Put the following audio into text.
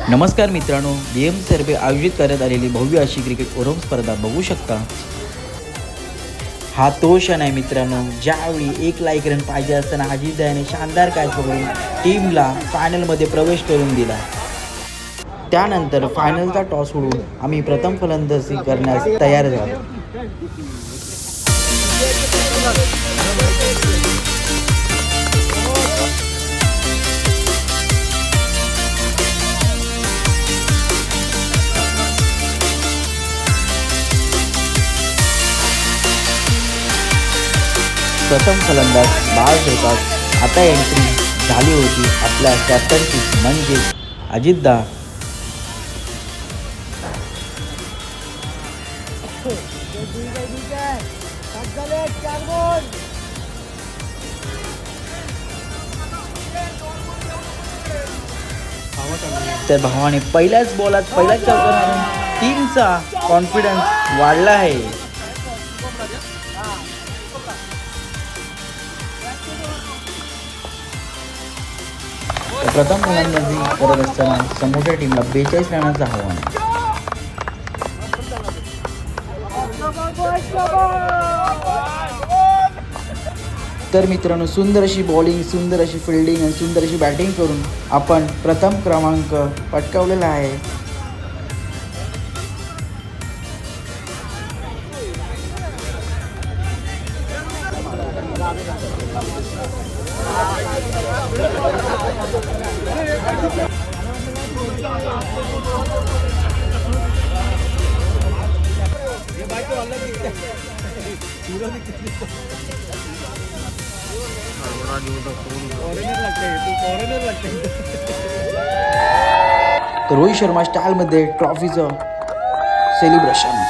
नमस्कार मित्रांनो, BM सर्वे आयोजित करण्यात आलेली भव्य अशी क्रिकेट ओरम स्पर्धा बघू शकता। हा तो क्षण आहे मित्रांनो, ज्यावेळी 1 लाईक रन पाहिजे असताना अजितदाने शानदार कॅच पकडून टीमला फायनलमध्ये प्रवेश करून दिला। त्यानंतर फायनलचा टॉस उडवून आम्ही प्रथम फलंदाजी करण्यास तयार झालो। प्रथम फलंदाज बाळ होतात। आता एंट्री झाली होती आपल्या कॅप्टनची म्हणजे अजितदा। तर भावाने पहिल्याच बॉलात पहिल्याच चौकार मारून टीमचा कॉन्फिडन्स वाढला आहे। प्रथम फलंदाजी करत असताना समोरच्या टीमला 42 रनांचं आव्हान आहे। तर मित्रांनो, सुंदर अशी बॉलिंग, सुंदर अशी फिल्डिंग आणि सुंदर अशी बॅटिंग करून आपण प्रथम क्रमांक पटकावलेला आहे। तर रोहित शर्मा स्टाईलमध्ये ट्रॉफीचं सेलिब्रेशन।